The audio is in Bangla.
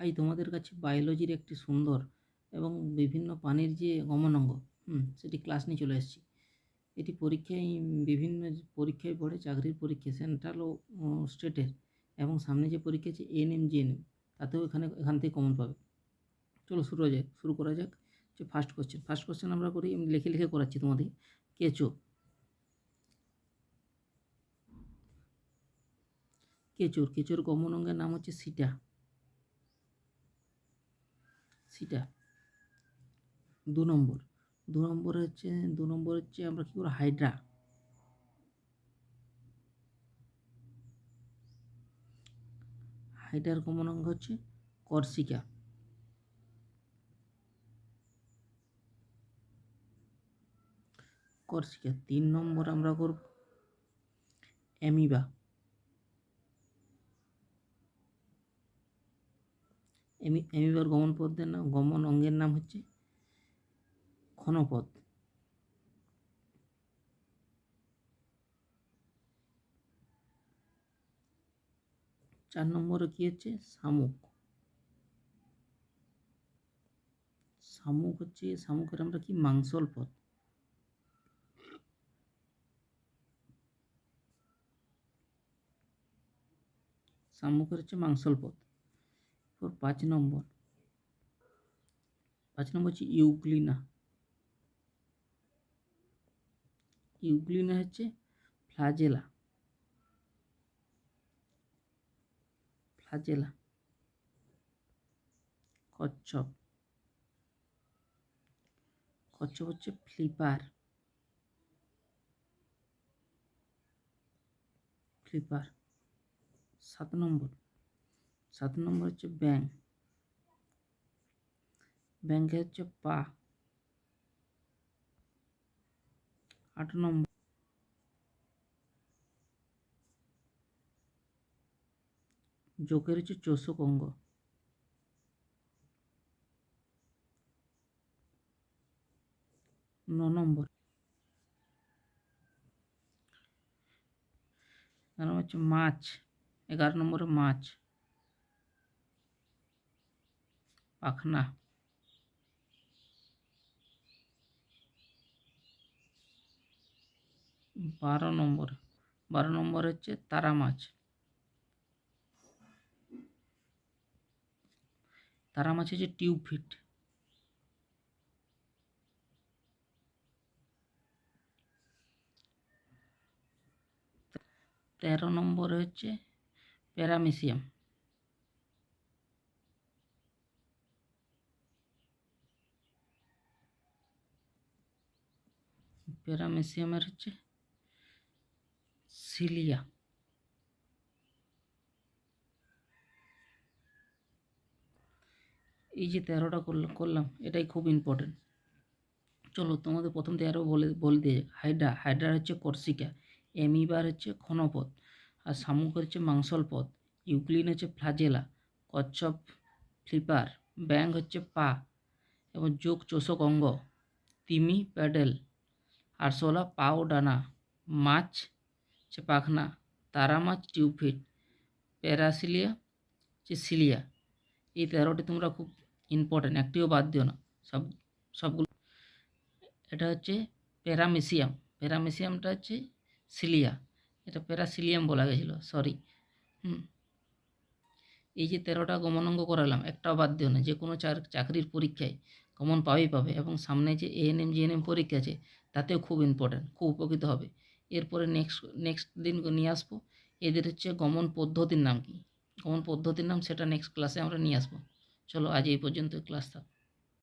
আজ তোমাদের কাছে বায়োলজির একটি সুন্দর এবং বিভিন্ন প্রাণীর যে গমনাঙ্গ সেটি ক্লাস নিয়ে চলে এসেছি। এটি পরীক্ষায় বিভিন্ন পরীক্ষায় পড়ে, চাকরির পরীক্ষা সেন্ট্রাল ও স্টেটের, এবং সামনে যে পরীক্ষা আছে এএনএম জিএনএম, তাতেও এখান থেকে কমন পাবে। চলো শুরু করা যাক। যে ফার্স্ট কোশ্চেন আমরা করি, আমি লিখে লিখে করাচ্ছি তোমাদের। কেঁচোর গমন অঙ্গের নাম হচ্ছে সিটা। 2 নম্বর হচ্ছে আমরা কি করবো, হাইড্রার কমন অঙ্গ হচ্ছে কর্সিকা। 3 নম্বর আমরা করব অ্যামিবা। অ্যামিবার গমন অঙ্গের নাম হচ্ছে ক্ষণপদ। 4 নম্বরে কি হচ্ছে, শামুকের আমরা কি, মাংসল পদ। শামুকের হচ্ছে মাংসল পদ। 5 নম্বর হচ্ছে ইউগ্লিনা হচ্ছে ফ্লাজেলা। কচ্ছপ হচ্ছে ফ্লিপার। 7 নম্বর হচ্ছে ব্যাঙের হচ্ছে পা। 8 নম্বর জোকের হচ্ছে চোষক অঙ্গ। 9 নম্বর হচ্ছে মাছ। 11 নম্বরে মাছ, পাখনা। 12 নম্বর হচ্ছে তারা মাছ। হচ্ছে টিউব ফিট। 13 নম্বরে হচ্ছে প্যারামেসিয়াম। 'প্যারামেসিয়ামের হচ্ছে সিলিয়া। এই যে 13টা করলাম, এটাই খুব ইম্পর্টেন্ট। চলো তোমাদের প্রথম থেকে আরও বলে দিয়ে হাইড্রা হচ্ছে কর্সিকা, অ্যামিবার হচ্ছে ক্ষণপদ, আর শামুক হচ্ছে মাংসল পদ, ইউগ্লিন হচ্ছে ফ্লাজেলা, কচ্ছপ ফ্লিপার, ব্যাঙ হচ্ছে পা, এবং যোগ চোষক অঙ্গ, তিমি প্যাডেল, আরশোলা পা ও ডানা, মাছ হচ্ছে পাখনা, তারা মাছ টিউবফিট, প্যারাসিলিয়া হচ্ছে সিলিয়া। এই 13টি তোমরা খুব ইম্পর্টেন্ট, একটিও বাদ দিও না, সবগুলো। এটা হচ্ছে প্যারামেসিয়ামটা হচ্ছে সিলিয়া, এটা প্যারাসিলিয়াম বলা গেছিলো, সরি। এই যে 13টা গমনাঙ্গ করালাম, একটাও বাদ দিও না। যে কোনো চাকরির পরীক্ষায় কমন পাবে, এবং সামনে যে এএনএম জিএনএম পরীক্ষা আছে তাতেও খুব ইম্পর্টেন্ট, খুব উপকৃত হবে। এরপরে নেক্সট দিন নিয়ে আসবো এদের হচ্ছে গমন পদ্ধতির নাম কি, সেটা নেক্সট ক্লাসে আমরা নিয়ে আসবো। চলো আজ এই পর্যন্ত ক্লাস থাক।